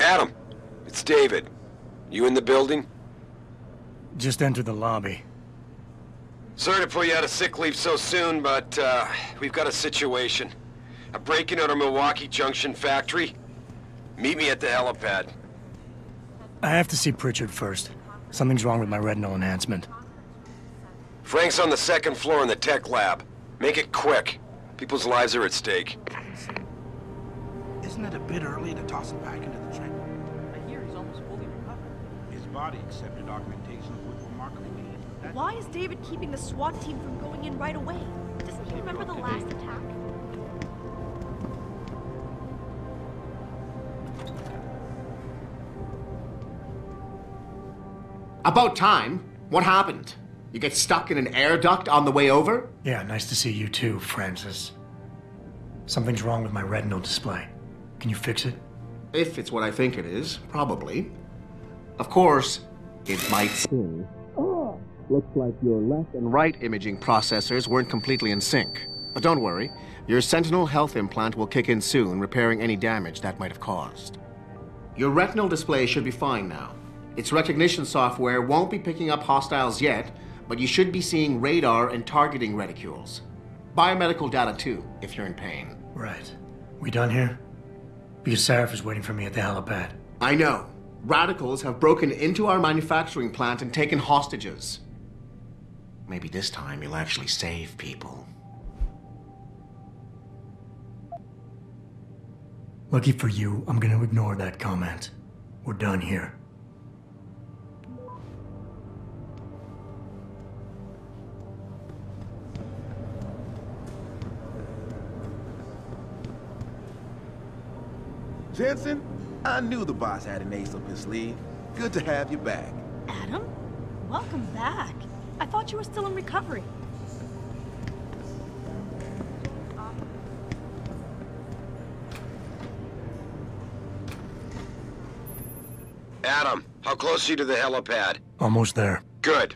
Adam, it's David. You in the building? Just entered the lobby. Sorry to pull you out of sick leave so soon, but we've got a situation. A break-in at our Milwaukee Junction factory. Meet me at the helipad. I have to see Pritchard first. Something's wrong with my retinal enhancement. Frank's on the second floor in the tech lab. Make it quick. People's lives are at stake. Isn't it a bit early to toss him back into the train? I hear he's almost fully recovered. His body accepted augmentation with remarkably mean. Why is David keeping the SWAT team from going in right away? Doesn't he remember the last attack? About time. What happened? You get stuck in an air duct on the way over? Yeah, nice to see you too, Francis. Something's wrong with my retinal display. Can you fix it? If it's what I think it is, probably. Of course, it might still. Oh, looks like your left and right imaging processors weren't completely in sync. But don't worry, your Sentinel health implant will kick in soon, repairing any damage that might have caused. Your retinal display should be fine now. Its recognition software won't be picking up hostiles yet, but you should be seeing radar and targeting reticules. Biomedical data too, if you're in pain. Right. We done here? Because Sarif is waiting for me at the helipad. I know. Radicals have broken into our manufacturing plant and taken hostages. Maybe this time you'll actually save people. Lucky for you, I'm gonna ignore that comment. We're done here. Jensen, I knew the boss had an ace up his sleeve. Good to have you back. Adam? Welcome back. I thought you were still in recovery. Adam, how close are you to the helipad? Almost there. Good.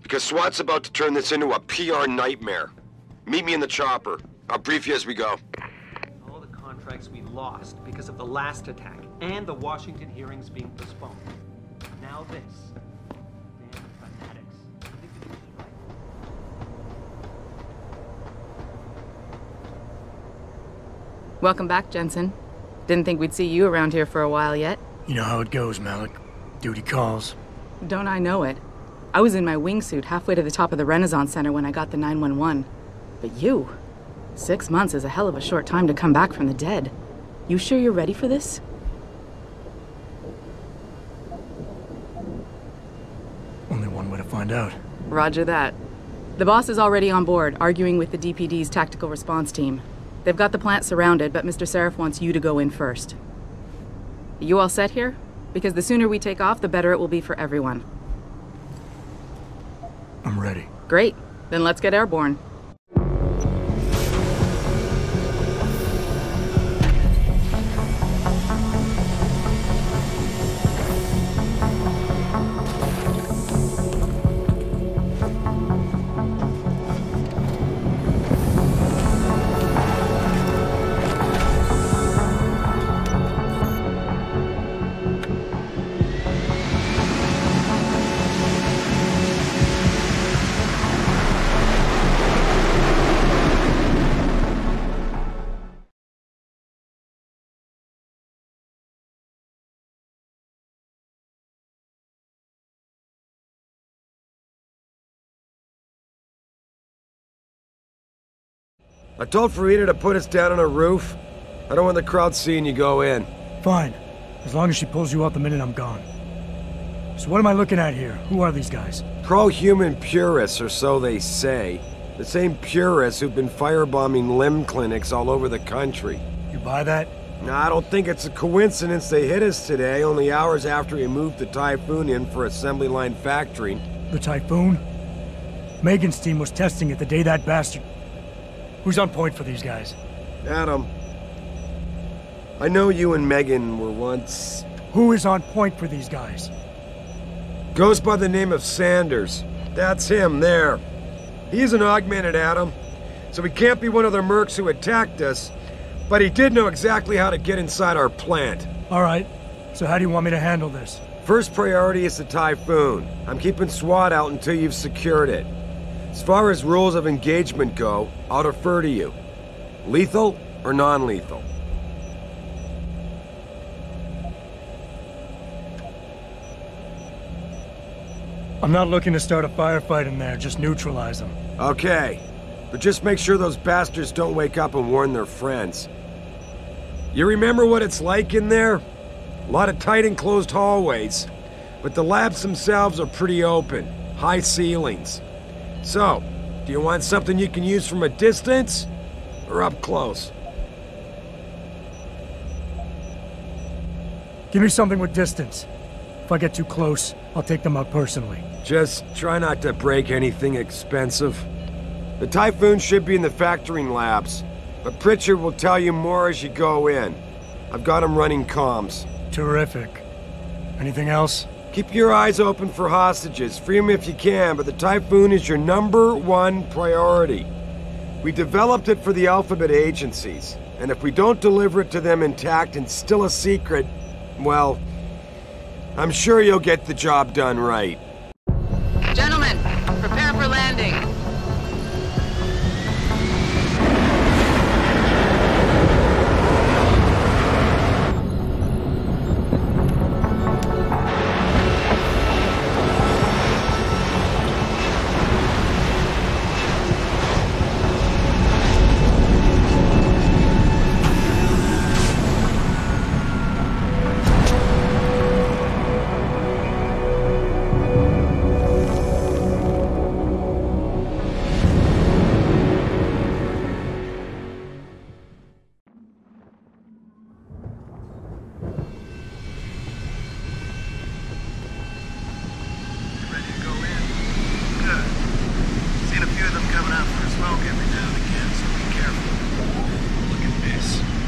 Because SWAT's about to turn this into a PR nightmare. Meet me in the chopper. I'll brief you as we go. All the contracts we lost because of the last attack and the Washington hearings being postponed. Now this. Damn fanatics. I think the news is right. Welcome back, Jensen. Didn't think we'd see you around here for a while yet. You know how it goes, Malik. Duty calls. Don't I know it? I was in my wingsuit halfway to the top of the Renaissance Center when I got the 911. But you... 6 months is a hell of a short time to come back from the dead. You sure you're ready for this? Only one way to find out. Roger that. The boss is already on board, arguing with the DPD's tactical response team. They've got the plant surrounded, but Mr. Sarif wants you to go in first. You all set here? Because the sooner we take off, the better it will be for everyone. I'm ready. Great. Then let's get airborne. I told Farida to put us down on a roof. I don't want the crowd seeing you go in. Fine. As long as she pulls you out the minute I'm gone. So what am I looking at here? Who are these guys? Pro-human purists, or so they say. The same purists who've been firebombing limb clinics all over the country. You buy that? Now, I don't think it's a coincidence they hit us today, only hours after we moved the Typhoon in for assembly line factory. The Typhoon? Megan's team was testing it the day that bastard... Who's on point for these guys? Adam, I know you and Megan were once... Who is on point for these guys? Goes by the name of Sanders. That's him, there. He's an augmented Adam, so he can't be one of the mercs who attacked us, but he did know exactly how to get inside our plant. All right. So how do you want me to handle this? First priority is the Typhoon. I'm keeping SWAT out until you've secured it. As far as rules of engagement go, I'll defer to you. Lethal or non-lethal? I'm not looking to start a firefight in there, just neutralize them. Okay, but just make sure those bastards don't wake up and warn their friends. You remember what it's like in there? A lot of tight enclosed hallways, but the labs themselves are pretty open, high ceilings. So, do you want something you can use from a distance, or up close? Give me something with distance. If I get too close, I'll take them out personally. Just try not to break anything expensive. The Typhoon should be in the factoring labs, but Pritchard will tell you more as you go in. I've got him running comms. Terrific. Anything else? Keep your eyes open for hostages. Free them if you can, but the Typhoon is your #1 priority. We developed it for the Alphabet agencies, and if we don't deliver it to them intact and still a secret, well, I'm sure you'll get the job done right. Gentlemen, prepare for landing.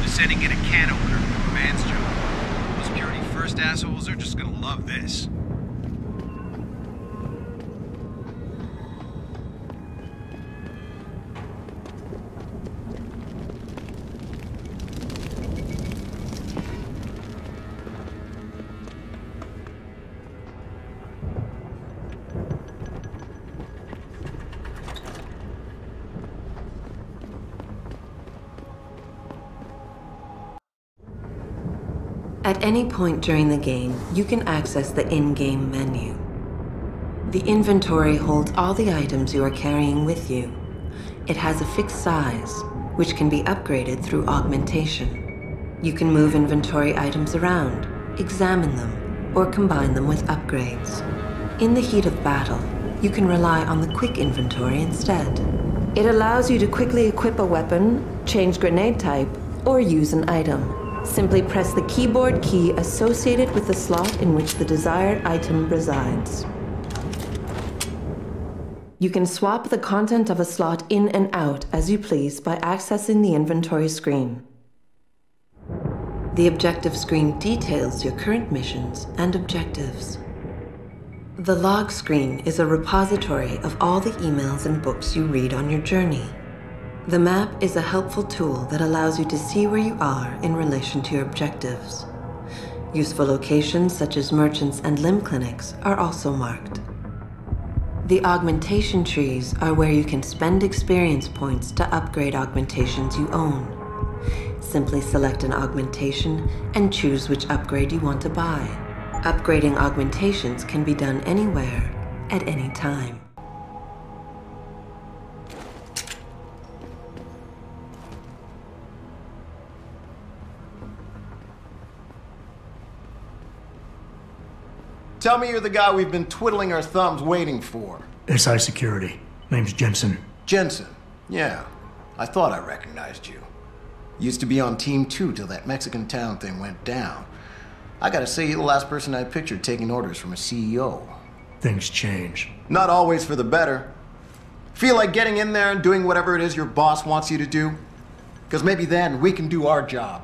Sending in a can opener for a man's job. Those Security First assholes are just gonna love this. At any point during the game, you can access the in-game menu. The inventory holds all the items you are carrying with you. It has a fixed size, which can be upgraded through augmentation. You can move inventory items around, examine them, or combine them with upgrades. In the heat of battle, you can rely on the quick inventory instead. It allows you to quickly equip a weapon, change grenade type, or use an item. Simply press the keyboard key associated with the slot in which the desired item resides. You can swap the content of a slot in and out as you please by accessing the inventory screen. The objective screen details your current missions and objectives. The log screen is a repository of all the emails and books you read on your journey. The map is a helpful tool that allows you to see where you are in relation to your objectives. Useful locations such as merchants and limb clinics are also marked. The augmentation trees are where you can spend experience points to upgrade augmentations you own. Simply select an augmentation and choose which upgrade you want to buy. Upgrading augmentations can be done anywhere, at any time. Tell me you're the guy we've been twiddling our thumbs waiting for. SI Security. Name's Jensen. Jensen. Yeah. I thought I recognized you. Used to be on Team 2 till that Mexican town thing went down. I gotta say, you're the last person I pictured taking orders from a CEO. Things change. Not always for the better. Feel like getting in there and doing whatever it is your boss wants you to do? Because maybe then we can do our job.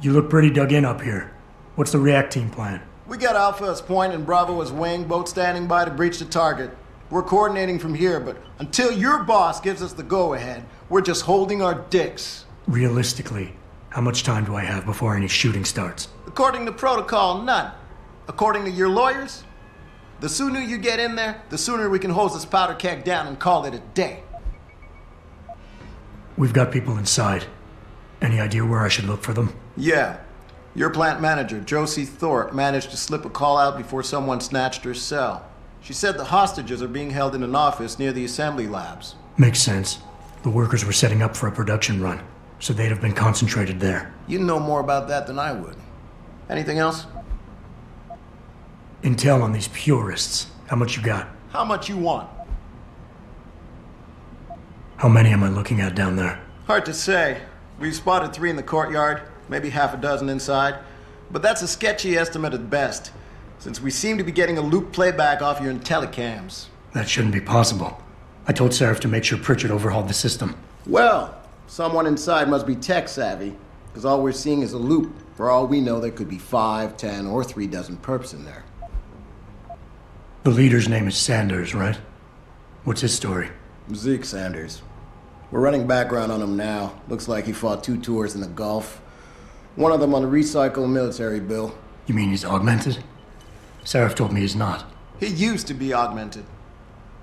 You look pretty dug in up here. What's the react team plan? We got Alpha as point and Bravo as wing, both standing by to breach the target. We're coordinating from here, but until your boss gives us the go-ahead, we're just holding our dicks. Realistically, how much time do I have before any shooting starts? According to protocol, none. According to your lawyers, the sooner you get in there, the sooner we can hose this powder keg down and call it a day. We've got people inside. Any idea where I should look for them? Yeah. Your plant manager, Josie Thorpe, managed to slip a call out before someone snatched her cell. She said the hostages are being held in an office near the assembly labs. Makes sense. The workers were setting up for a production run, so they'd have been concentrated there. You know more about that than I would. Anything else? Intel on these purists. How much you got? How much you want? How many am I looking at down there? Hard to say. We've spotted 3 in the courtyard, maybe half a dozen inside. But that's a sketchy estimate at best, since we seem to be getting a loop playback off your IntelliCams. That shouldn't be possible. I told Sarif to make sure Pritchard overhauled the system. Well, someone inside must be tech savvy, because all we're seeing is a loop. For all we know, there could be 5, 10, or 3 dozen perps in there. The leader's name is Sanders, right? What's his story? Zeke Sanders. We're running background on him now. Looks like he fought 2 tours in the Gulf. One of them on a recycled military bill. You mean he's augmented? Sarif told me he's not. He used to be augmented.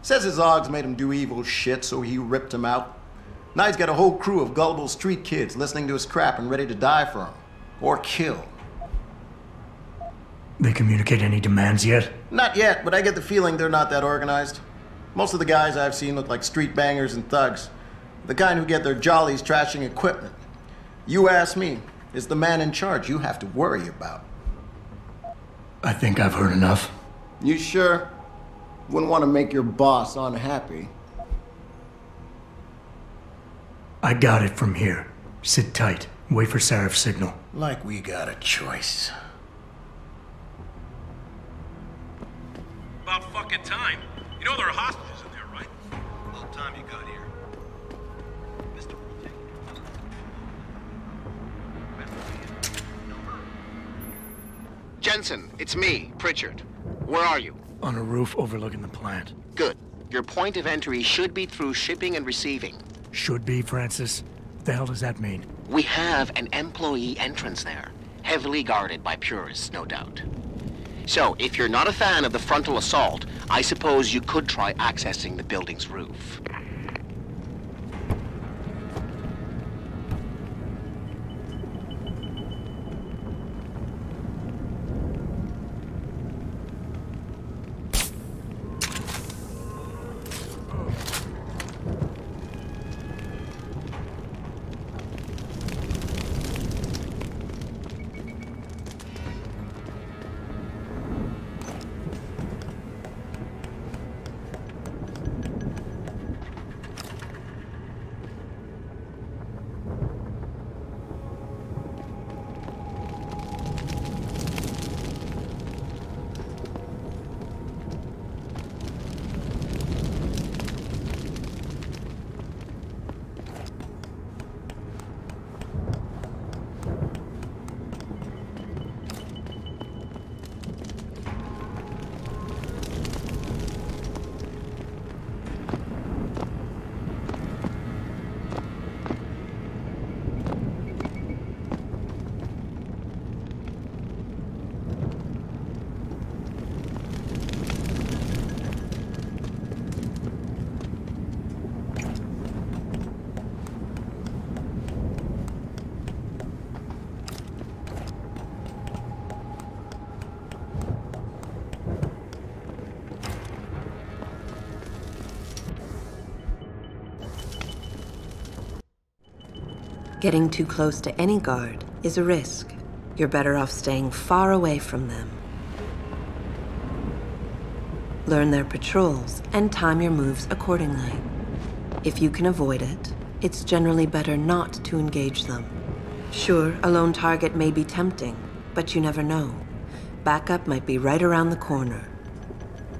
Says his augs made him do evil shit, so he ripped him out. Now he's got a whole crew of gullible street kids listening to his crap and ready to die for him. Or kill. They communicate any demands yet? Not yet, but I get the feeling they're not that organized. Most of the guys I've seen look like street bangers and thugs. The kind who get their jollies trashing equipment. You ask me, is the man in charge you have to worry about. I think I've heard enough. You sure? Wouldn't want to make your boss unhappy. I got it from here. Sit tight. Wait for Sarif's signal. Like we got a choice. About fucking time. You know there are hostages in there, right? Little time you got here. Mr. Jensen, it's me, Pritchard. Where are you? On a roof overlooking the plant. Good. Your point of entry should be through shipping and receiving. Should be, Francis. What the hell does that mean? We have an employee entrance there, heavily guarded by purists, no doubt. So, if you're not a fan of the frontal assault, I suppose you could try accessing the building's roof. Getting too close to any guard is a risk. You're better off staying far away from them. Learn their patrols and time your moves accordingly. If you can avoid it, it's generally better not to engage them. Sure, a lone target may be tempting, but you never know. Backup might be right around the corner.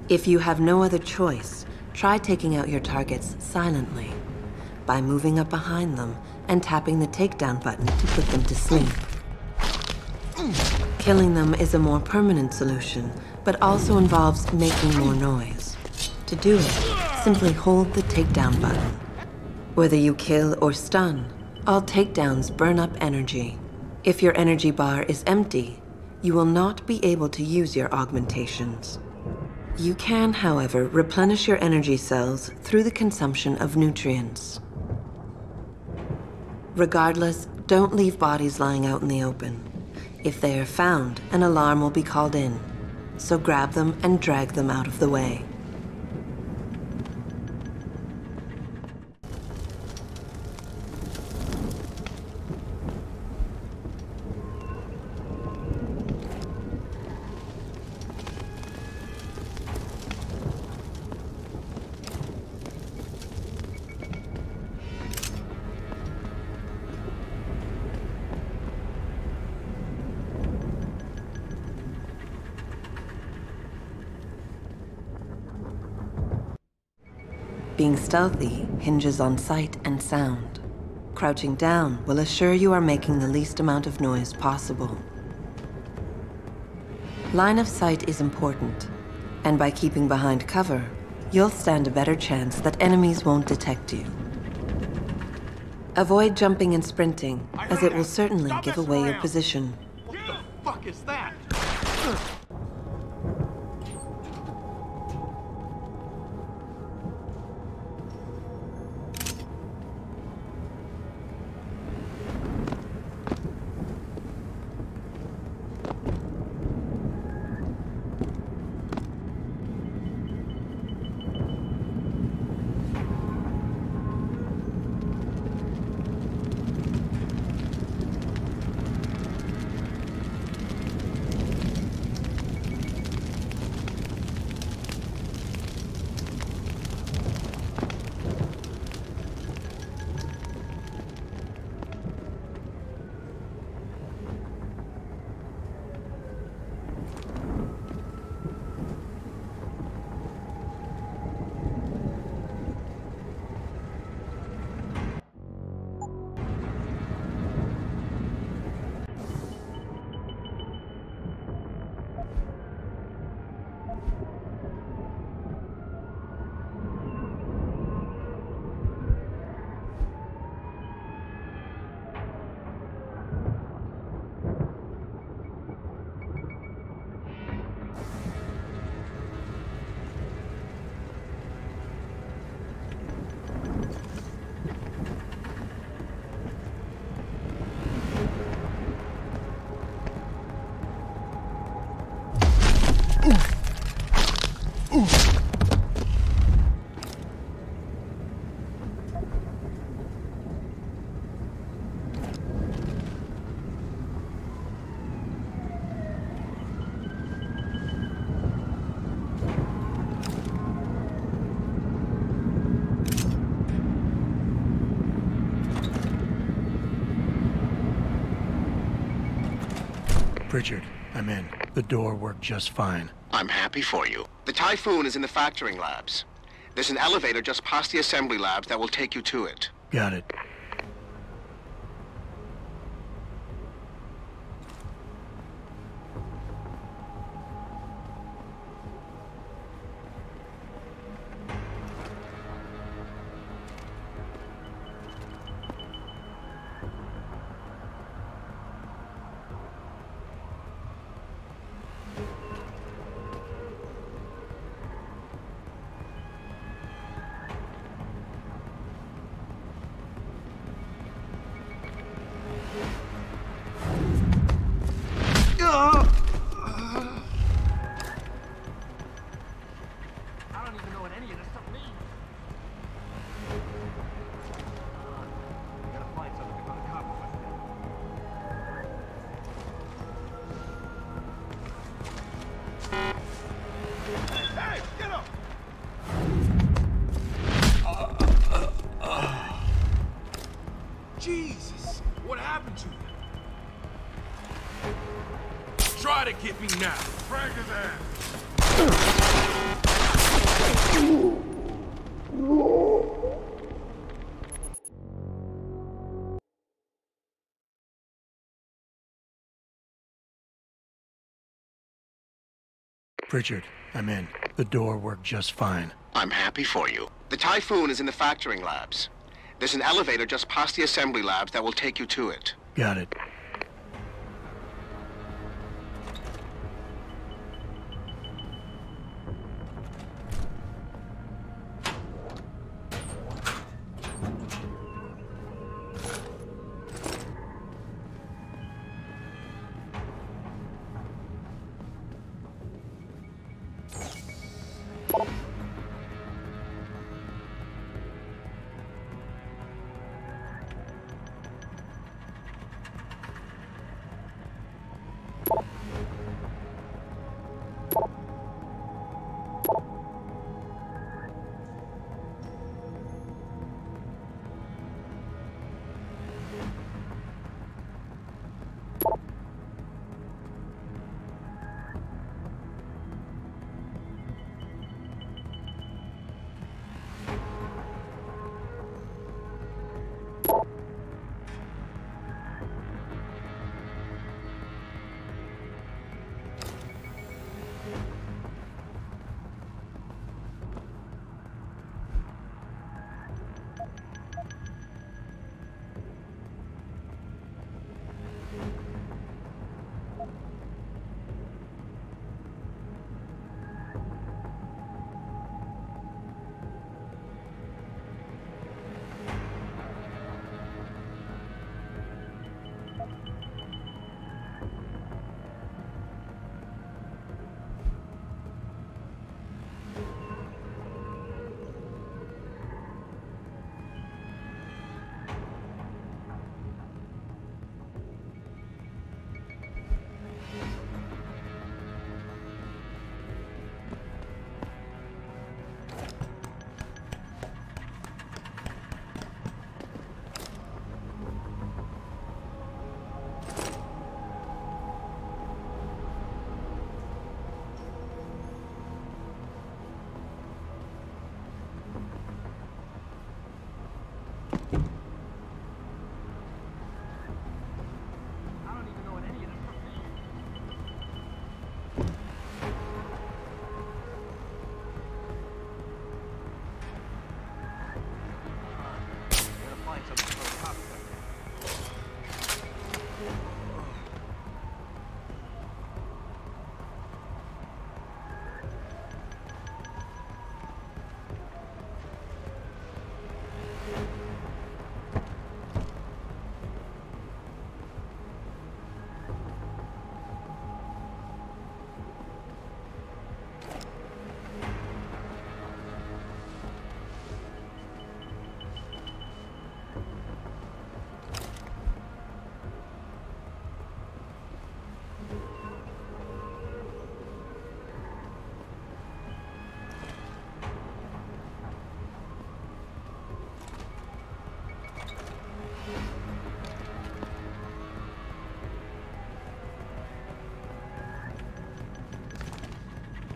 If you have no other choice, try taking out your targets silently by moving up behind them and tapping the takedown button to put them to sleep. Killing them is a more permanent solution, but also involves making more noise. To do it, simply hold the takedown button. Whether you kill or stun, all takedowns burn up energy. If your energy bar is empty, you will not be able to use your augmentations. You can, however, replenish your energy cells through the consumption of nutrients. Regardless, don't leave bodies lying out in the open. If they are found, an alarm will be called in, so grab them and drag them out of the way. Being stealthy hinges on sight and sound. Crouching down will assure you are making the least amount of noise possible. Line of sight is important, and by keeping behind cover, you'll stand a better chance that enemies won't detect you. Avoid jumping and sprinting, as it will certainly give away your position. What the fuck is that? Richard, I'm in. The door worked just fine. I'm happy for you. The Typhoon is in the factoring labs. There's an elevator just past the assembly labs that will take you to it. Got it. Jesus, what happened to you? Try to get me now. Frag his ass. Pritchard, I'm in. The door worked just fine. I'm happy for you. The Typhoon is in the factoring labs. There's an elevator just past the assembly labs that will take you to it. Got it.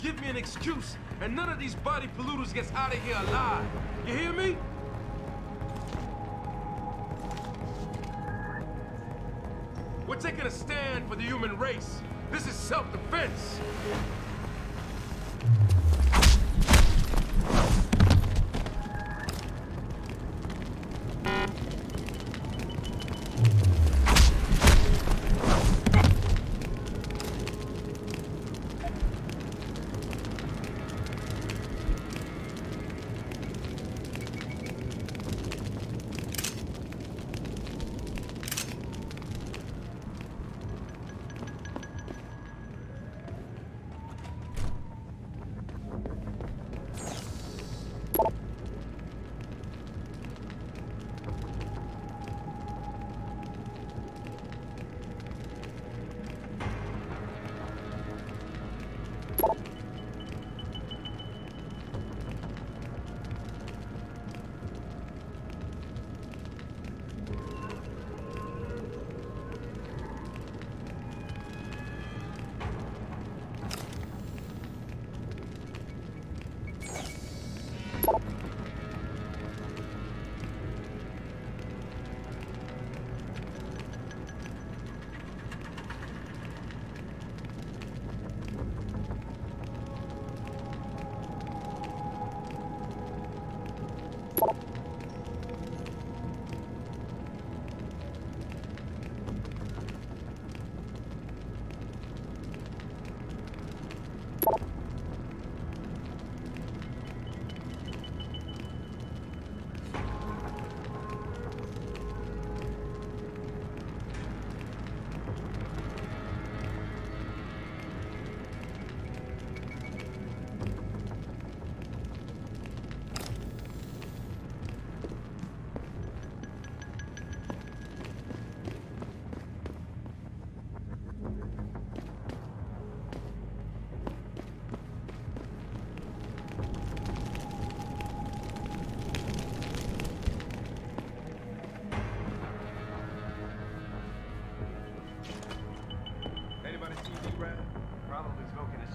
Give me an excuse, and none of these body polluters gets out of here alive. You hear me? We're taking a stand for the human race. This is self-defense.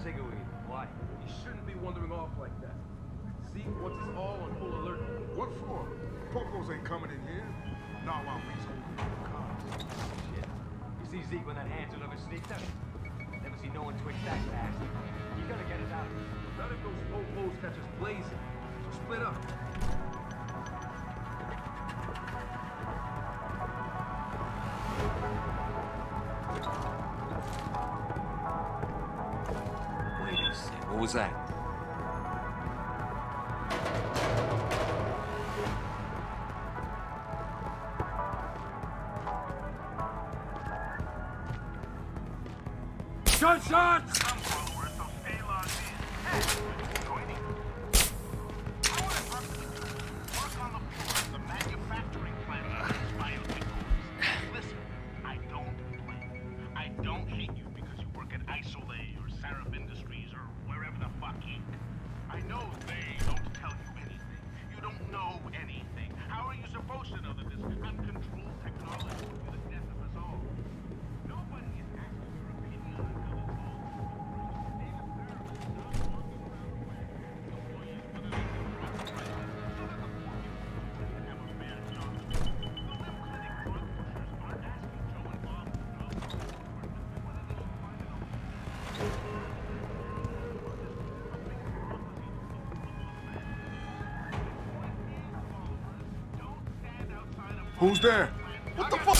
Cigweed. Why? You shouldn't be wandering off like that. Zeke wants us all on full alert. What for? Pocos ain't coming in here. Not while we's holding the cars. Shit. You see Zeke when that hand's never sneaked up? Never seen no one twitch that fast. You gotta get us out. Not if those popos catch us blazing. So split up. Wait a sec. What was that? Gunshots! Sarif Industries or wherever the fuck you... I know they don't tell you anything. You don't know anything. How are you supposed to know that this uncontrolled technology will be the death of us all? Nobody is asking your opinion on how this all works. David Sarif is not walking around with employees with an so that the poor people can have a fair job. The lip clinic drug pushers aren't asking Joe and Bob to know whether they should find an alternative. Who's there? What the fuck?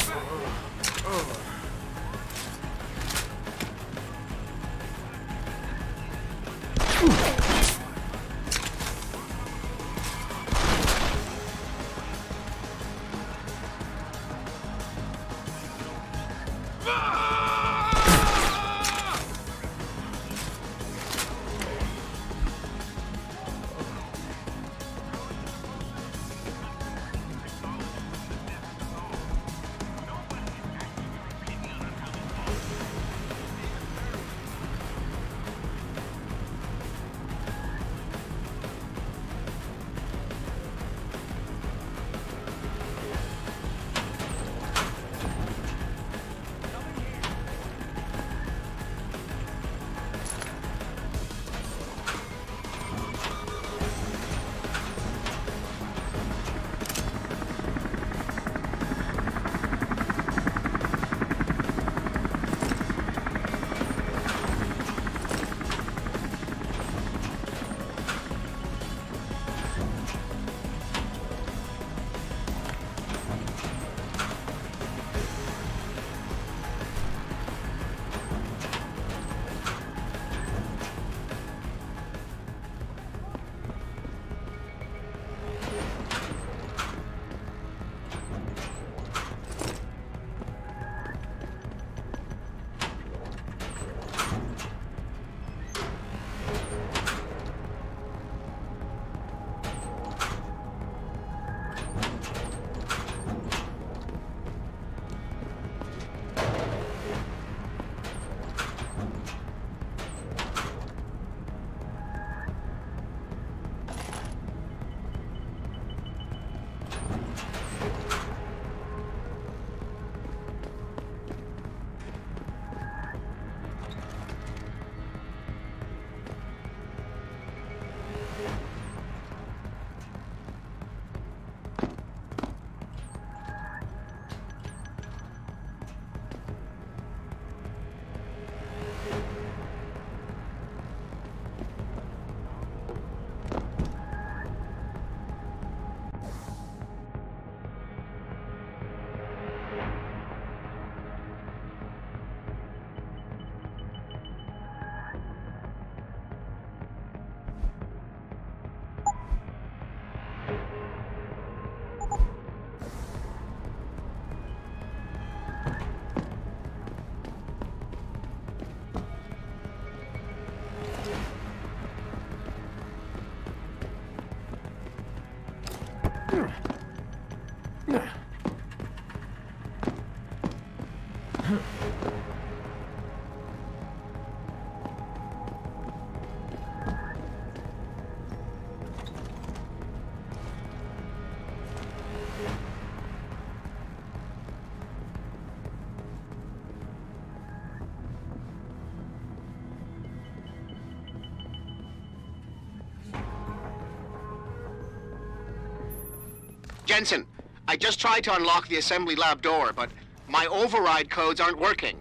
Jensen, I just tried to unlock the assembly lab door, but my override codes aren't working.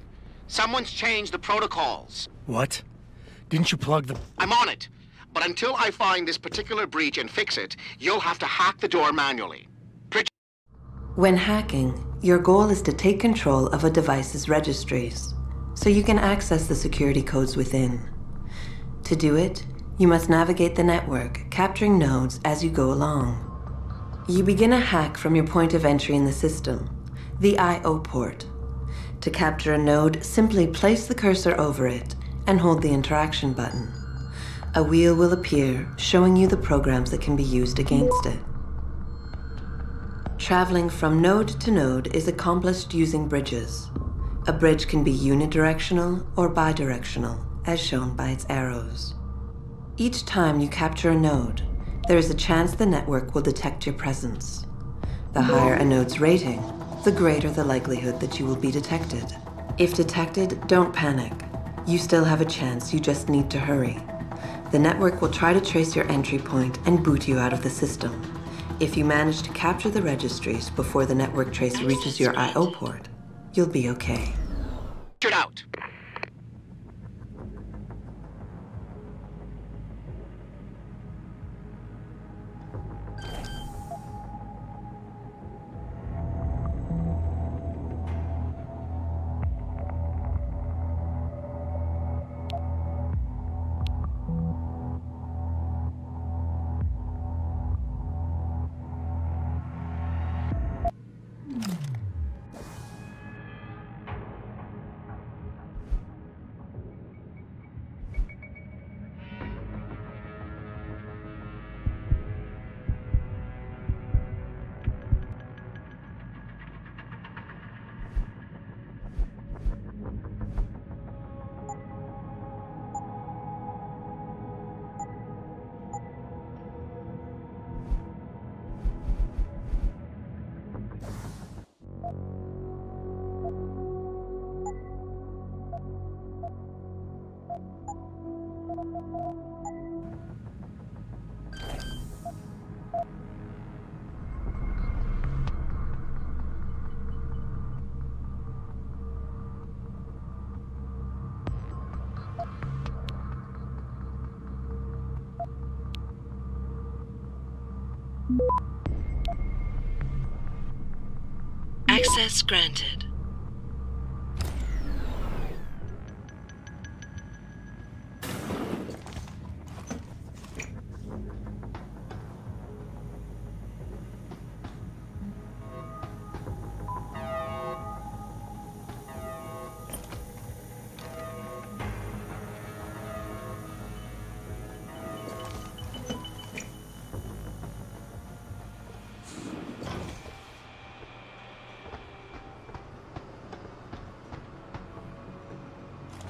Someone's changed the protocols. What? Didn't you plug the... I'm on it. But until I find this particular breach and fix it, you'll have to hack the door manually. When hacking, your goal is to take control of a device's registries, so you can access the security codes within. To do it, you must navigate the network, capturing nodes as you go along. You begin a hack from your point of entry in the system, the I/O port. To capture a node, simply place the cursor over it and hold the interaction button. A wheel will appear, showing you the programs that can be used against it. Traveling from node to node is accomplished using bridges. A bridge can be unidirectional or bidirectional, as shown by its arrows. Each time you capture a node, there is a chance the network will detect your presence. The higher a node's rating, the greater the likelihood that you will be detected. If detected, don't panic. You still have a chance, you just need to hurry. The network will try to trace your entry point and boot you out of the system. If you manage to capture the registries before the network trace reaches your I/O port, you'll be okay. Get out! Access granted.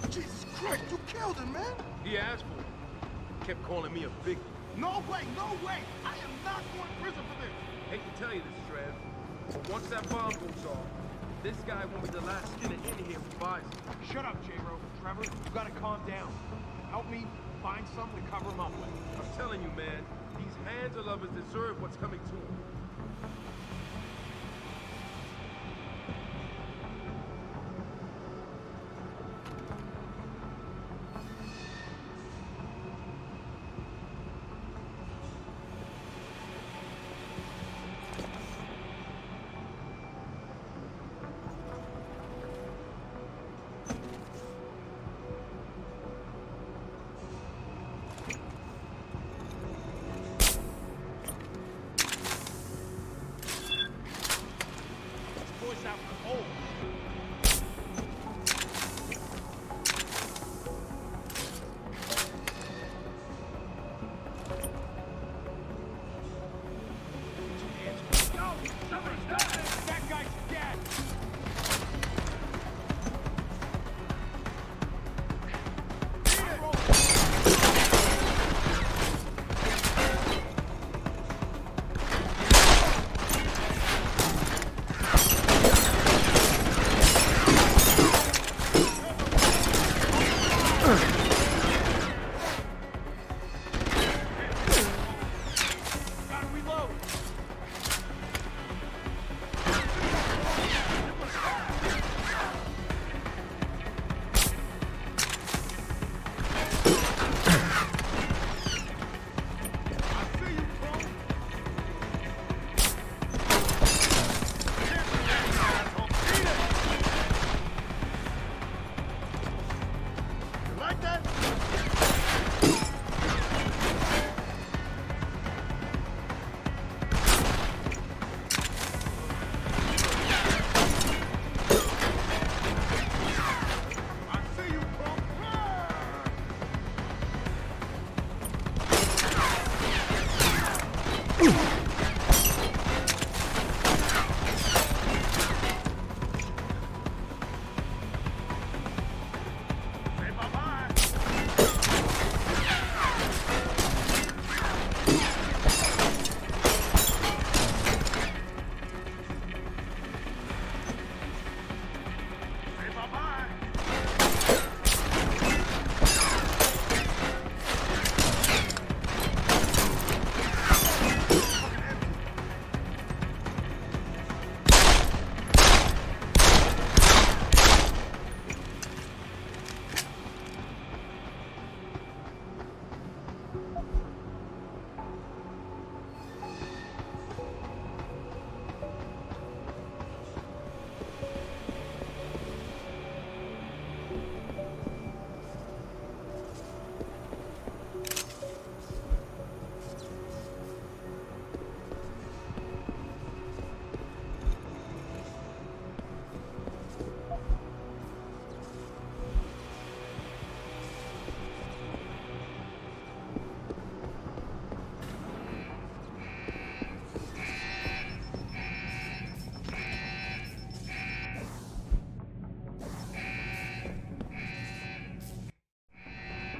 Jesus Christ, you killed him, man! He asked for it. Kept calling me a big... No way, no way! I am not going to prison for this! Hate to tell you this, Trev, but once that bomb goes off, this guy won't be the last skinner in here who buys it. Shut up, J-Ro. Trevor, you gotta calm down. Help me find something to cover him up with. I'm telling you, man, these handler lovers deserve what's coming to them.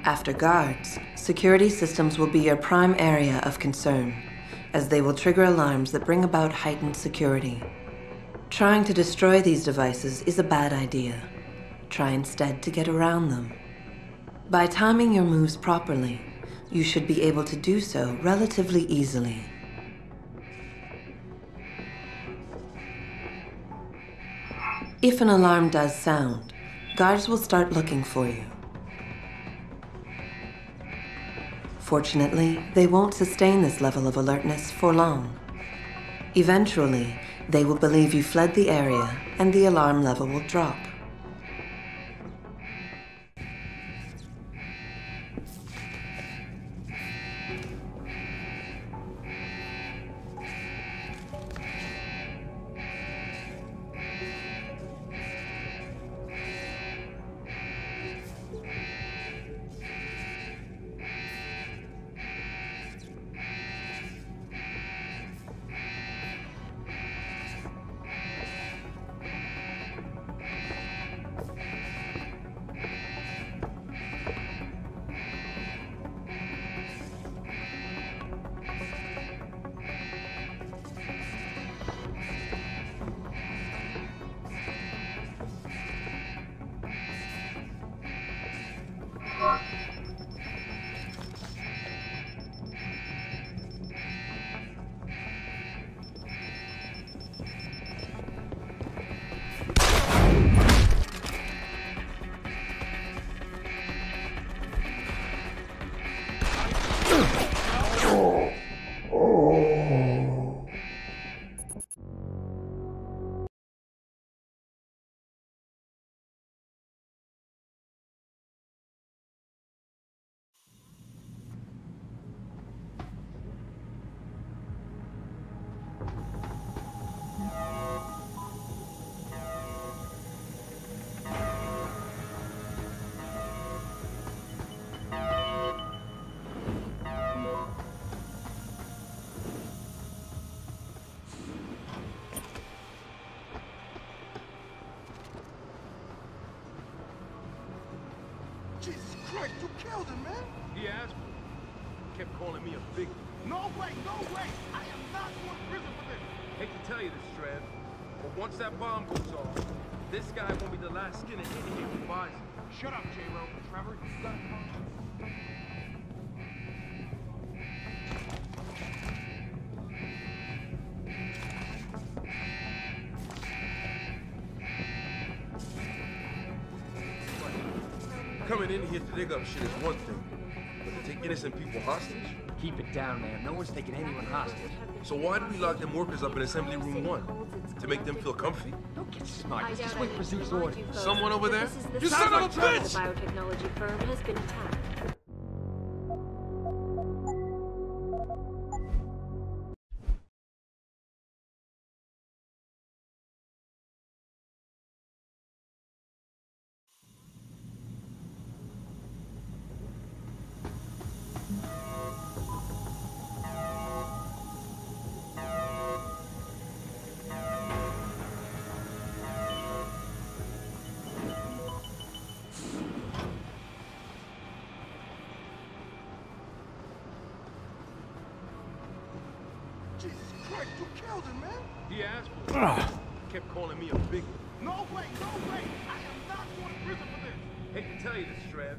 After guards, security systems will be your prime area of concern, as they will trigger alarms that bring about heightened security. Trying to destroy these devices is a bad idea. Try instead to get around them. By timing your moves properly, you should be able to do so relatively easily. If an alarm does sound, guards will start looking for you. Fortunately, they won't sustain this level of alertness for long. Eventually, they will believe you fled the area, and the alarm level will drop. Jesus Christ, you killed him, man! He asked me. Kept calling me a big... No way, no way! I am not going to prison for this! Hate to tell you this, Trev, but once that bomb goes off, this guy won't be the last skinner in here who buys it. Shut up, J-Ro. Trevor, you got Coming in here to dig up shit is one thing, but to take innocent people hostage? Keep it down, man. No one's taking anyone hostage. So why do we lock them workers up in Assembly Room 1? To make them feel comfy? Don't get smart. Just wait for Zeke's order. Someone over there? You son of a bitch! The biotechnology firm has been attacked. Christ, you killed him, man. He asked for it. Kept calling me a big one. No way, no way. I am not going to prison for this. Hate to tell you this, Trev.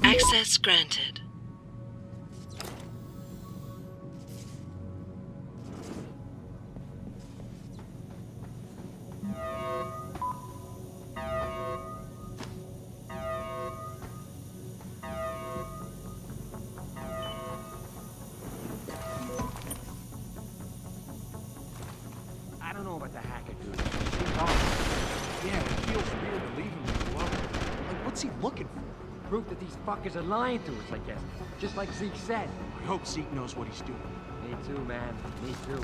Access granted. I don't know about the hacker, dude. Seems off. Yeah, it feels weird leaving him alone. Like, what's he looking for? Proof that these fuckers are lying to us, I guess. Just like Zeke said. I hope Zeke knows what he's doing. Me too, man. Me too.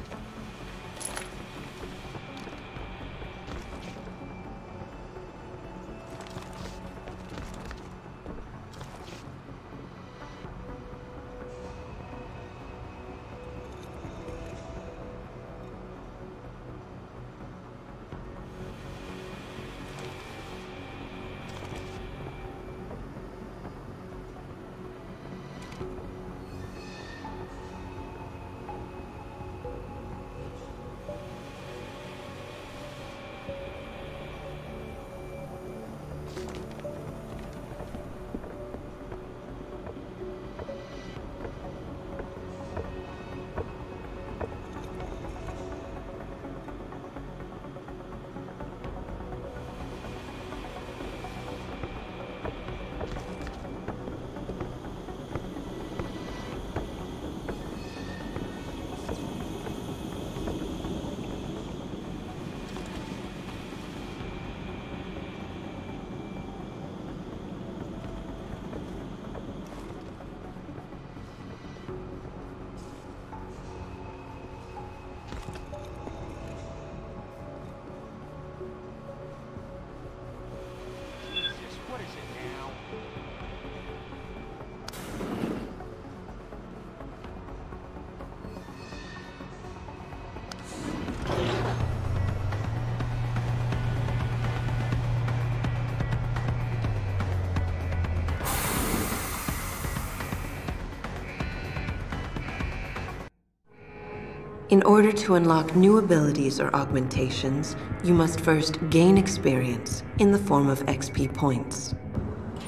In order to unlock new abilities or augmentations, you must first gain experience in the form of XP points.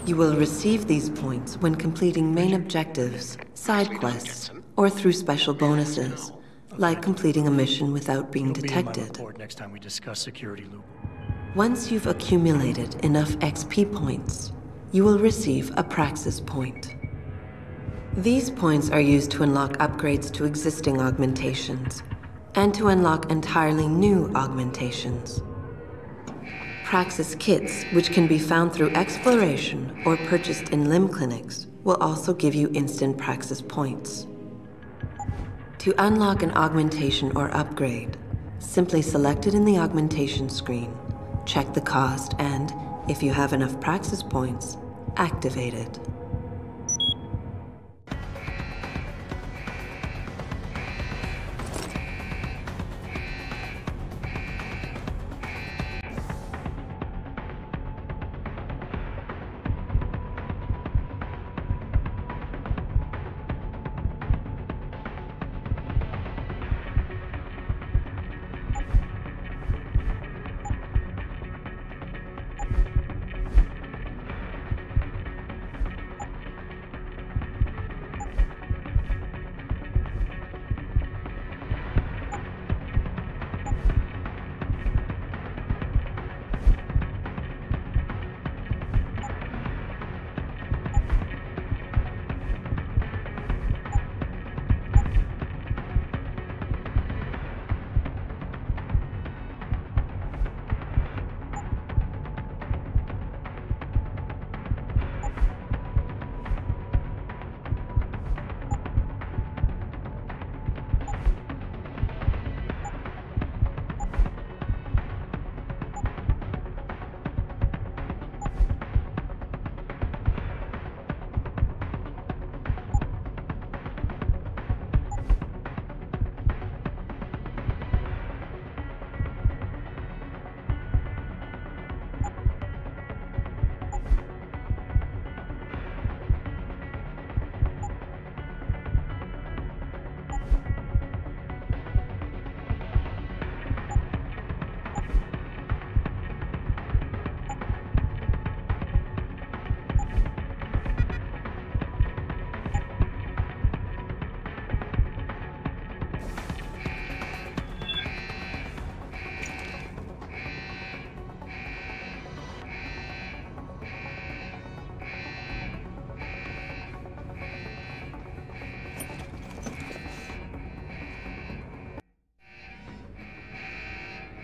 You will receive these points when completing main objectives, side quests, or through special bonuses, like completing a mission without being detected. Next time we discuss security loop. Once you've accumulated enough XP points, you will receive a Praxis point. These points are used to unlock upgrades to existing augmentations, and to unlock entirely new augmentations. Praxis kits, which can be found through exploration or purchased in limb clinics, will also give you instant Praxis points. To unlock an augmentation or upgrade, simply select it in the augmentation screen, check the cost, and, if you have enough Praxis points, activate it.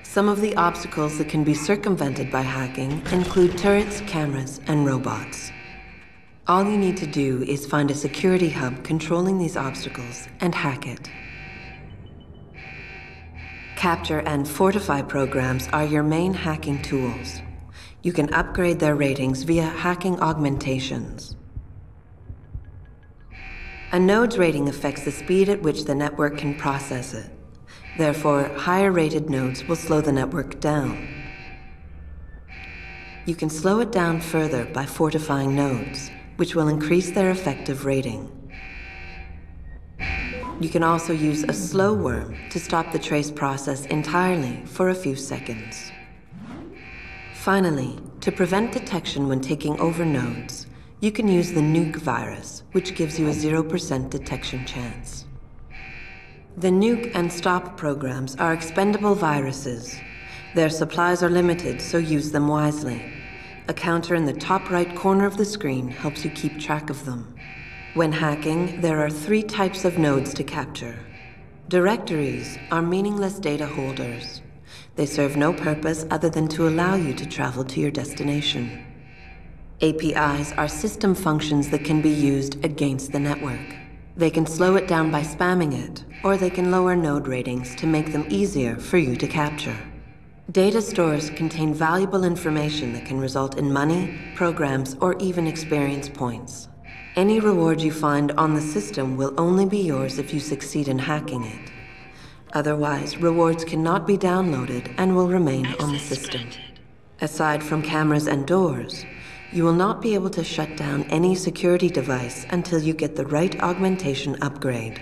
Some of the obstacles that can be circumvented by hacking include turrets, cameras, and robots. All you need to do is find a security hub controlling these obstacles and hack it. Capture and fortify programs are your main hacking tools. You can upgrade their ratings via hacking augmentations. A node's rating affects the speed at which the network can process it. Therefore, higher-rated nodes will slow the network down. You can slow it down further by fortifying nodes, which will increase their effective rating. You can also use a slow worm to stop the trace process entirely for a few seconds. Finally, to prevent detection when taking over nodes, you can use the nuke virus, which gives you a 0% detection chance. The nuke and stop programs are expendable viruses. Their supplies are limited, so use them wisely. A counter in the top right corner of the screen helps you keep track of them. When hacking, there are 3 types of nodes to capture. Directories are meaningless data holders. They serve no purpose other than to allow you to travel to your destination. APIs are system functions that can be used against the network. They can slow it down by spamming it, or they can lower node ratings to make them easier for you to capture. Data stores contain valuable information that can result in money, programs, or even experience points. Any reward you find on the system will only be yours if you succeed in hacking it. Otherwise, rewards cannot be downloaded and will remain on the system. Aside from cameras and doors, you will not be able to shut down any security device until you get the right augmentation upgrade.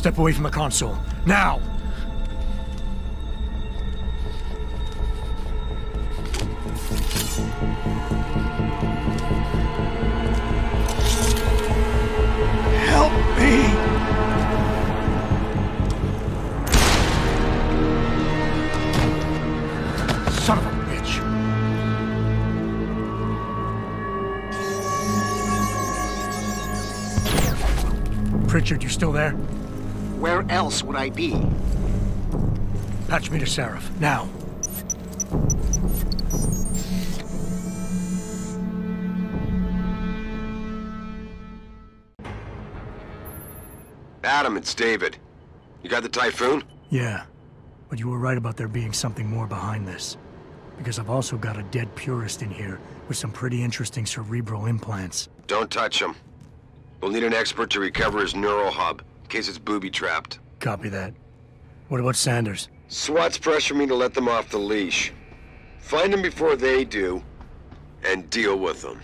Step away from the console. Now! Help me! Son of a bitch! Pritchard, you still there? Where else would I be? Patch me to Sarif, now. Adam, it's David. You got the Typhoon? Yeah, but you were right about there being something more behind this. Because I've also got a dead purist in here with some pretty interesting cerebral implants. Don't touch him. We'll need an expert to recover his neural hub, in case it's booby-trapped. Copy that. What about Sanders? SWAT's pressure me to let them off the leash. Find them before they do, and deal with them.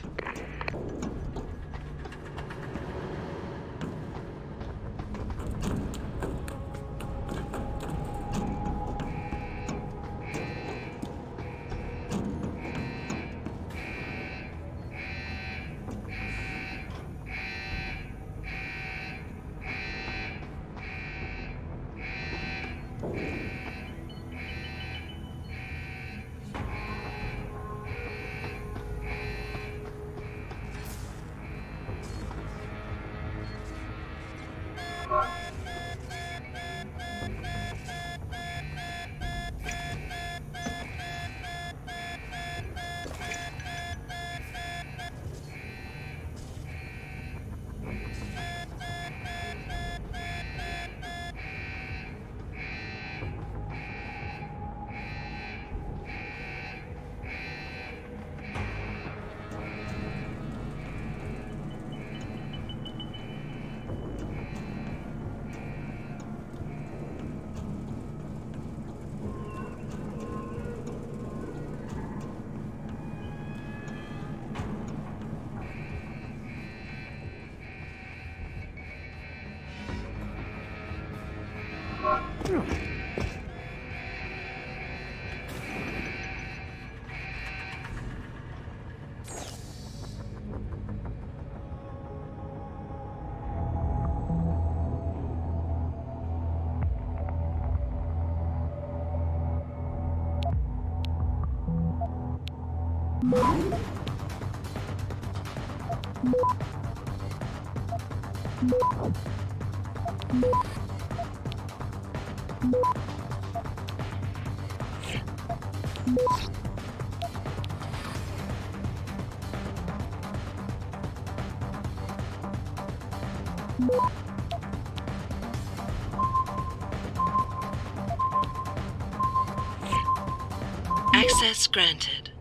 Access granted.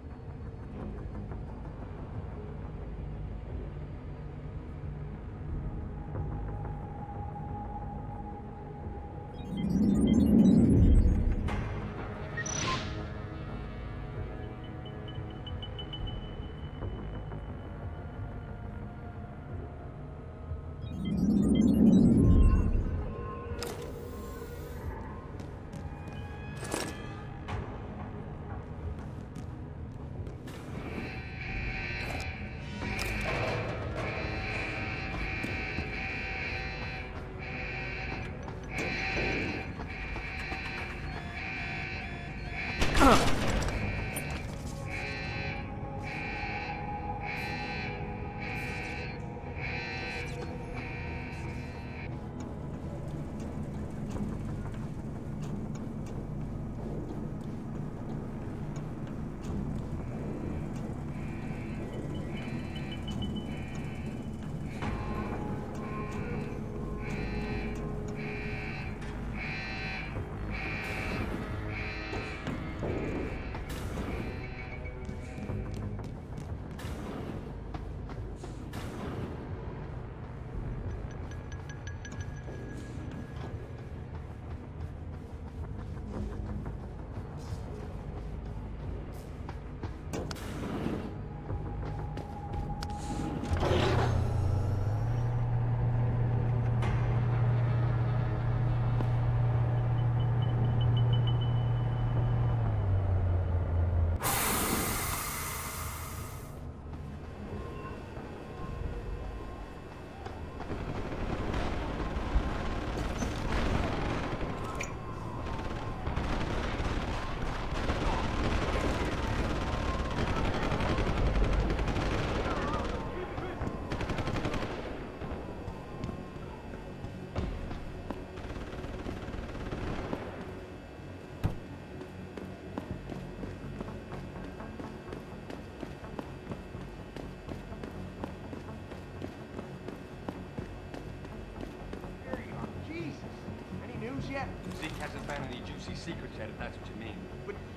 Nick hasn't found any juicy secrets yet, if that's what you mean.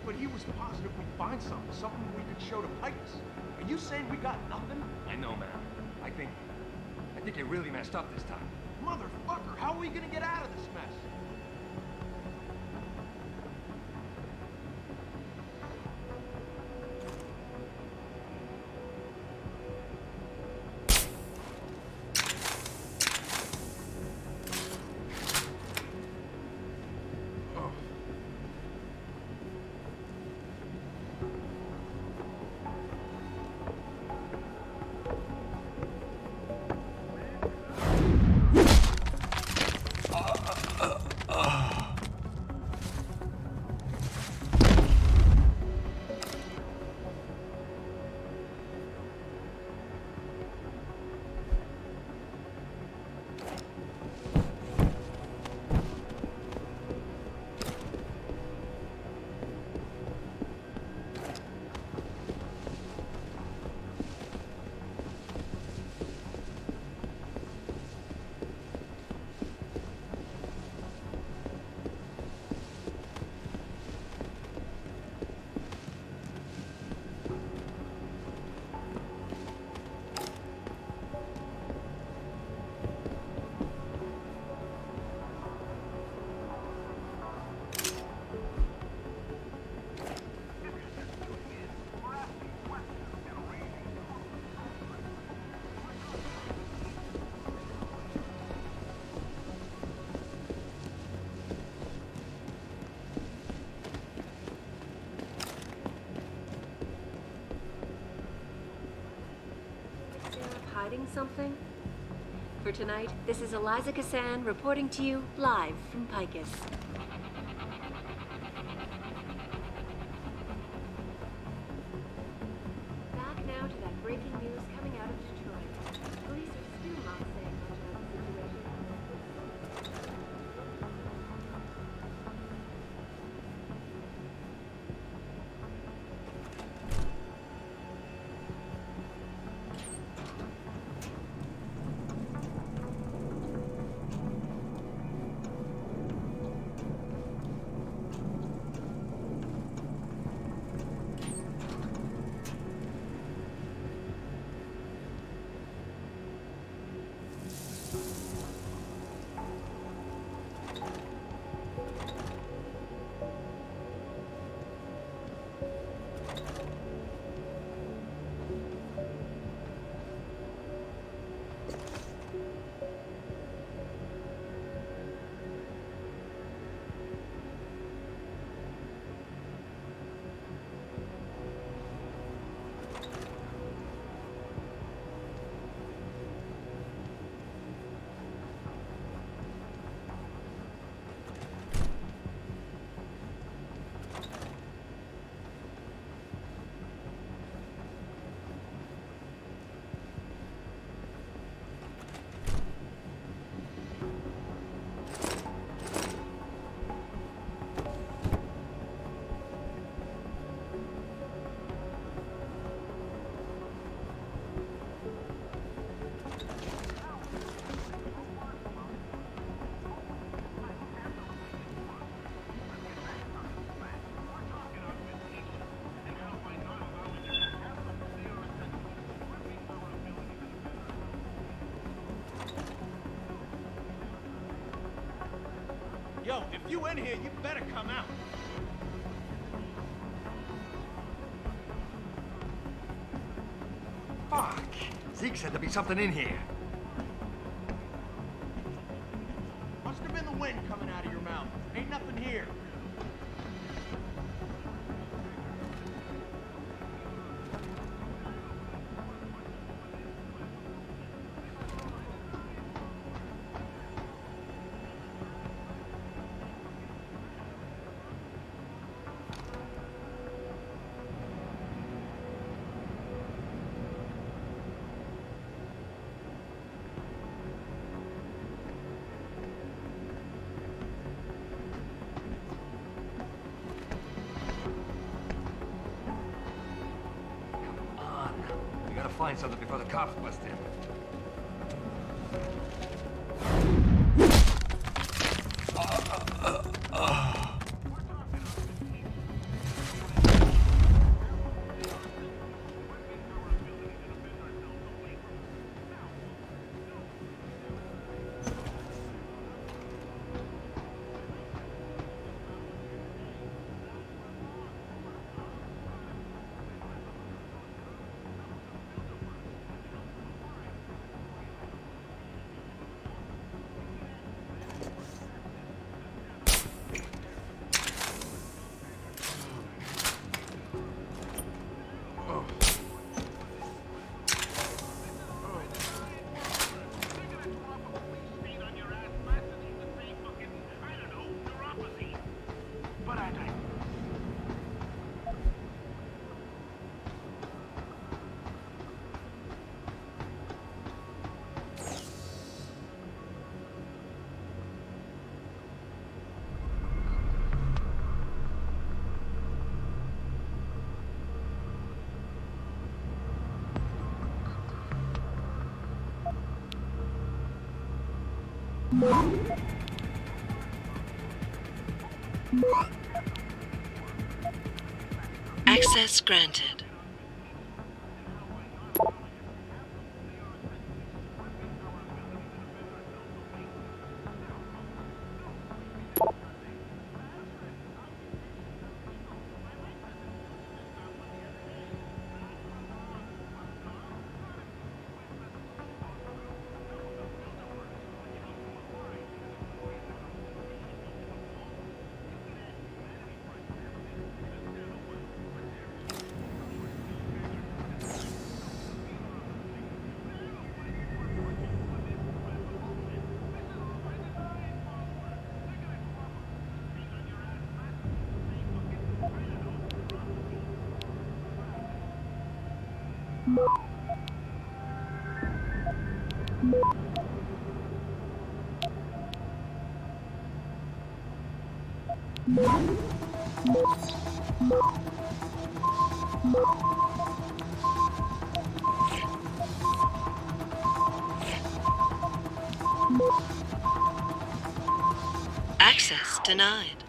But he was positive we'd find something we could show to Picus. Are you saying we got nothing? I know, man. I think you really messed up this time. Motherfucker, how are we gonna get out of this mess? Hiding something? For tonight, this is Eliza Kassan reporting to you live from Picus. Back now to that breaking news coming out of Detroit. Police are still not saying much about the situation. Yo, if you in here, you better come out. Fuck! Zeke said there'd be something in here. Must have been the wind coming out of your mouth. Ain't nothing here. Find something before the cops bust in. Access granted. Access denied.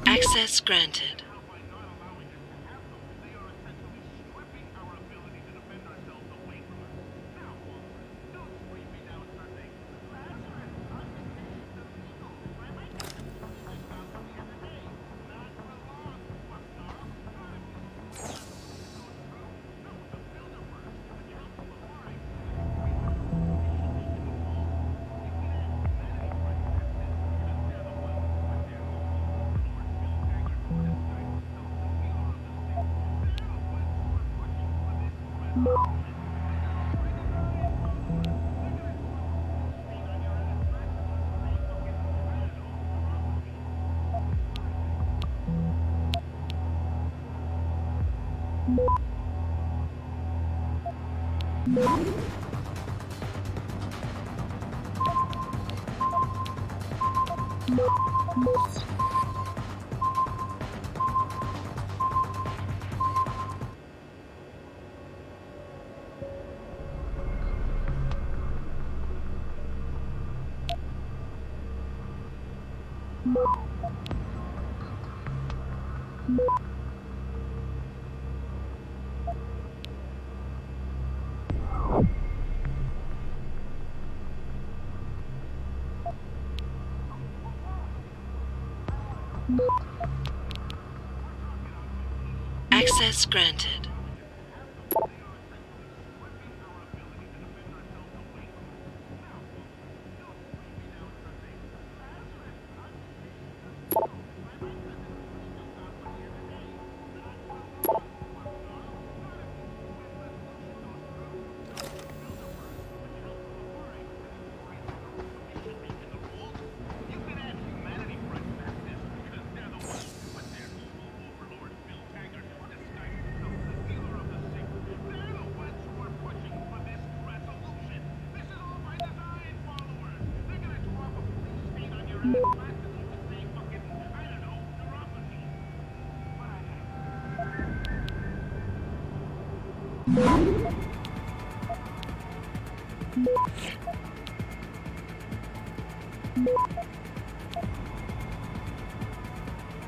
Access granted. Access granted.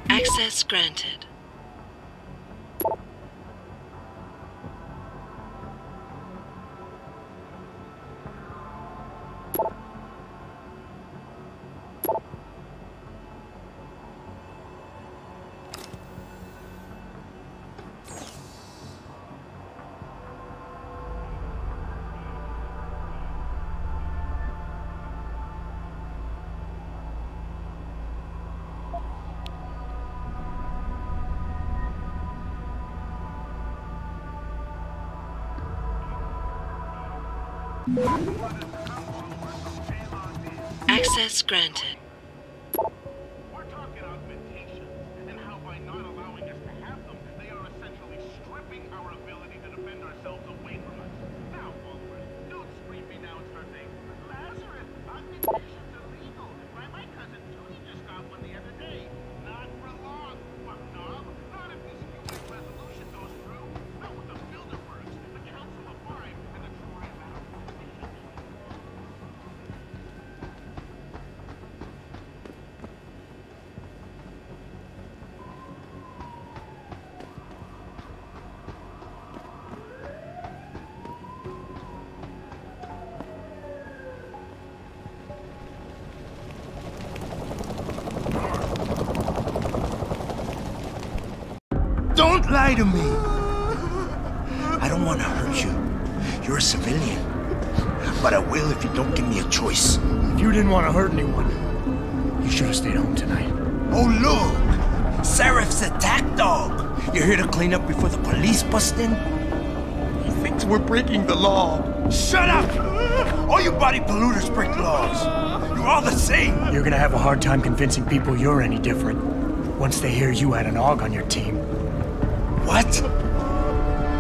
Access granted. Access granted. We're talking augmentations, and how by not allowing us to have them, they are essentially stripping our ability to defend ourselves away from us. Now, followers, don't scream me now and start saying, Lazarus, augmentations are legal. Why, my cousin Tony just got one the other day. Not for long, fuck knob. Not if this human resolution goes through. Not with the Bilderbergs, the Council of Five, and the Troy Battle. Don't lie to me. I don't want to hurt you. You're a civilian. But I will if you don't give me a choice. If you didn't want to hurt anyone, you should have stayed home tonight. Oh, look! Sarif's attack dog. You're here to clean up before the police bust in? He thinks we're breaking the law. Shut up! All you body polluters break laws. You're all the same. You're gonna have a hard time convincing people you're any different once they hear you had an AUG on your team. What?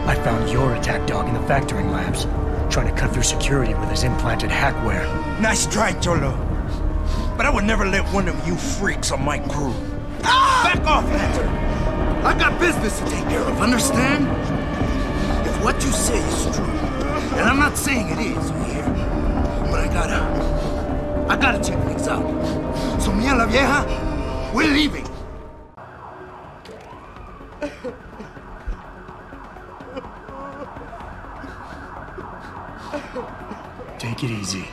I found your attack dog in the factoring labs, trying to cut through security with his implanted hackware. Nice try, Cholo. But I would never let one of you freaks on my crew. Ah! Back off, Lantern! I got business to take care of, understand? If what you say is true, and I'm not saying it is, you hear? But I gotta check things out. So, mia la vieja, we're leaving. Take it easy.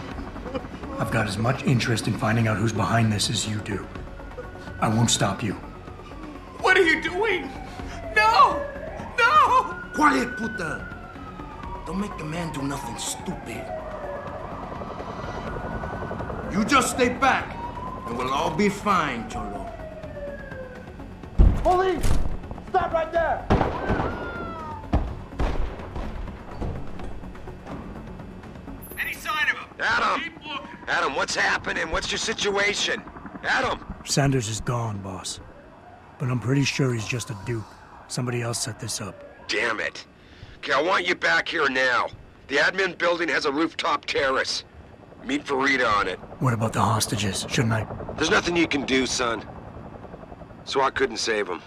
I've got as much interest in finding out who's behind this as you do. I won't stop you. What are you doing? No! No! Quiet, puta! Don't make the man do nothing stupid. You just stay back, and we'll all be fine, Cholo. Police! Stop right there! Any sign of him? Adam! Keep looking. Adam, what's happening? What's your situation? Adam! Sanders is gone, boss. But I'm pretty sure he's just a dupe. Somebody else set this up. Damn it. Okay, I want you back here now. The admin building has a rooftop terrace. Meet for Rita on it. What about the hostages? Shouldn't I? There's nothing you can do, son. So I couldn't save them.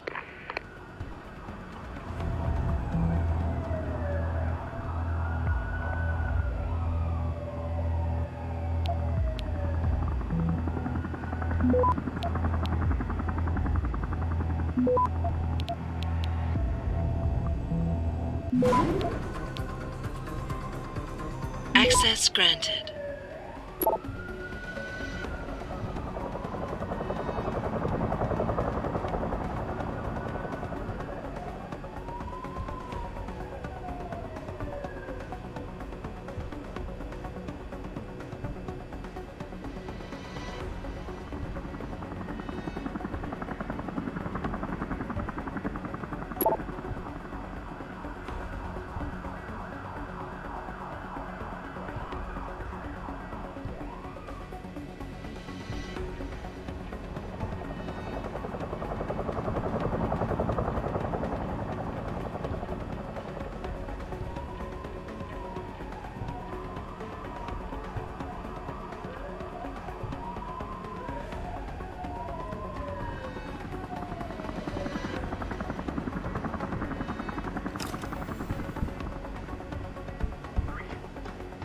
Access granted.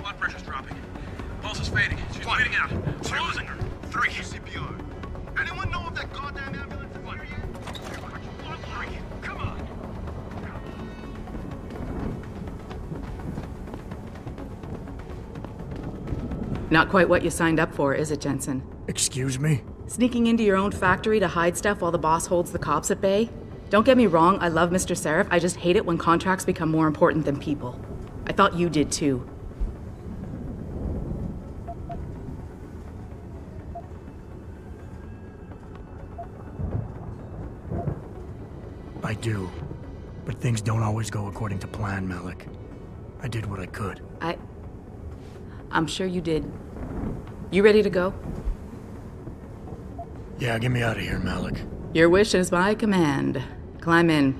Blood pressure's dropping. Pulse is fading. She's bleeding out. We're losing her. 3. CPR. Anyone know if that goddamn ambulance is here yet? 3. Come on. Not quite what you signed up for, is it, Jensen? Excuse me? Sneaking into your own factory to hide stuff while the boss holds the cops at bay? Don't get me wrong, I love Mr. Sarif. I just hate it when contracts become more important than people. I thought you did too. I do. But things don't always go according to plan, Malik. I did what I could. I'm sure you did. You ready to go? Yeah, get me out of here, Malik. Your wish is my command. Climb in.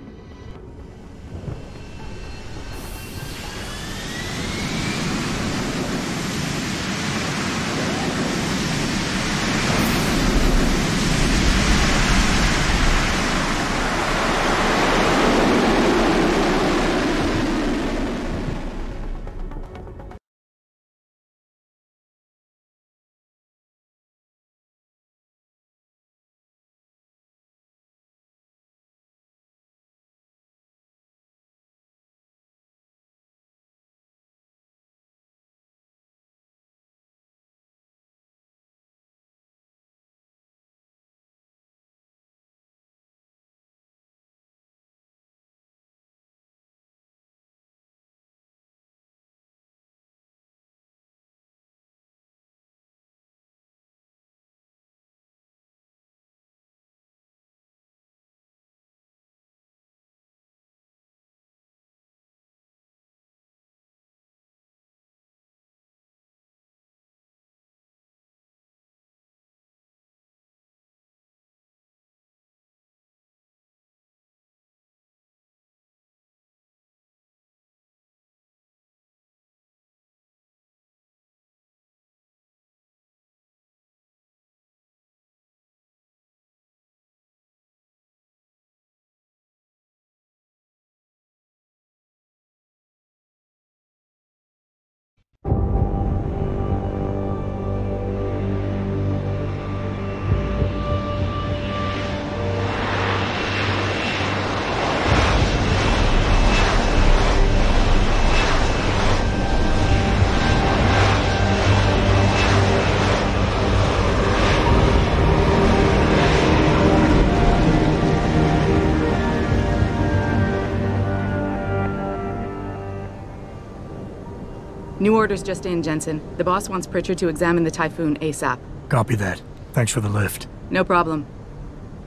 New orders just in, Jensen. The boss wants Pritchard to examine the Typhoon ASAP. Copy that. Thanks for the lift. No problem.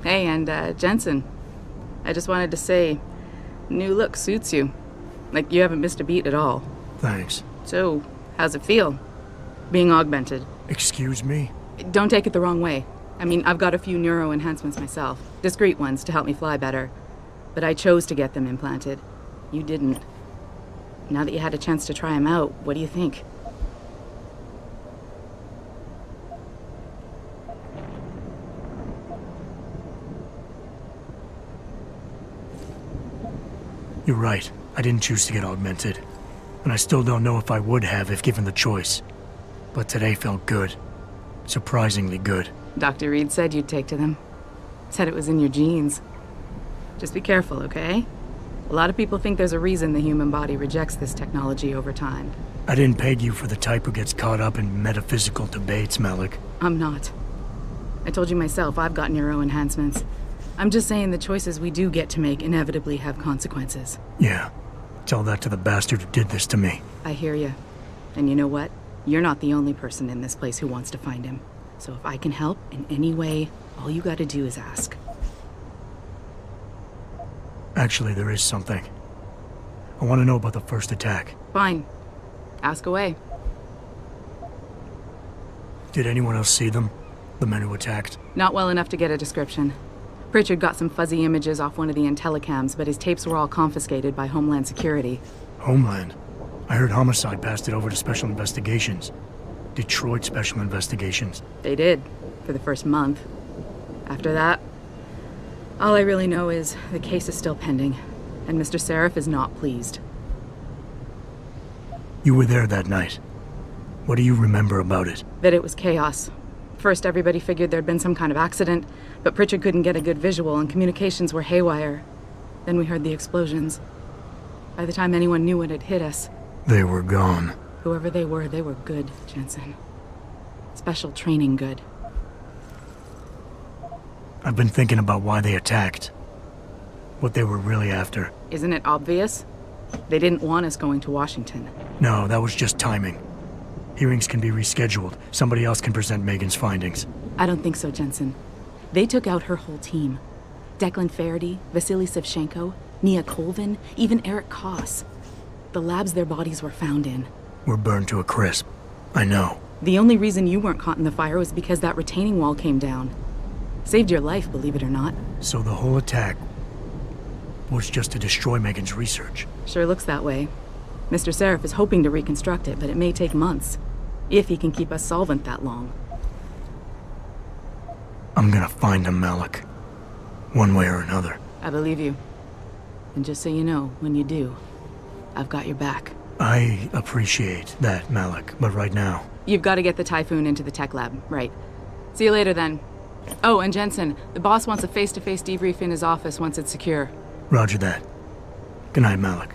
Hey, and Jensen, I just wanted to say, new look suits you. Like, you haven't missed a beat at all. Thanks. So, how's it feel? Being augmented. Excuse me? Don't take it the wrong way. I mean, I've got a few neuro enhancements myself. Discreet ones to help me fly better. But I chose to get them implanted. You didn't. Now that you had a chance to try them out, what do you think? You're right. I didn't choose to get augmented. And I still don't know if I would have if given the choice. But today felt good. Surprisingly good. Dr. Reed said you'd take to them. Said it was in your genes. Just be careful, okay? A lot of people think there's a reason the human body rejects this technology over time. I didn't peg you for the type who gets caught up in metaphysical debates, Malik. I'm not. I told you myself, I've got neuro enhancements. I'm just saying the choices we do get to make inevitably have consequences. Yeah. Tell that to the bastard who did this to me. I hear you. And you know what? You're not the only person in this place who wants to find him. So if I can help in any way, all you gotta do is ask. Actually, there is something. I want to know about the first attack. Fine. Ask away. Did anyone else see them? The men who attacked? Not well enough to get a description. Pritchard got some fuzzy images off one of the Intellicams, but his tapes were all confiscated by Homeland Security. Homeland? I heard Homicide passed it over to Special Investigations. Detroit Special Investigations. They did, for the first month. After that, all I really know is the case is still pending, and Mr. Sarif is not pleased. You were there that night. What do you remember about it? That it was chaos. First, everybody figured there'd been some kind of accident, but Pritchard couldn't get a good visual and communications were haywire. Then we heard the explosions. By the time anyone knew what had hit us... They were gone. Whoever they were good, Jensen. Special training good. I've been thinking about why they attacked. What they were really after. Isn't it obvious? They didn't want us going to Washington. No, that was just timing. Hearings can be rescheduled. Somebody else can present Megan's findings. I don't think so, Jensen. They took out her whole team. Declan Faraday, Vasily Savchenko, Nia Colvin, even Eric Koss. The labs their bodies were found in. Were burned to a crisp. I know. The only reason you weren't caught in the fire was because that retaining wall came down. Saved your life, believe it or not. So the whole attack was just to destroy Megan's research? Sure looks that way. Mr. Sarif is hoping to reconstruct it, but it may take months. If he can keep us solvent that long. I'm gonna find him, Malik. One way or another. I believe you. And just so you know, when you do, I've got your back. I appreciate that, Malik, but right now... You've got to get the Typhoon into the tech lab, right. See you later then. Oh, and Jensen, the boss wants a face-to-face debrief in his office once it's secure. Roger that. Good night, Malik.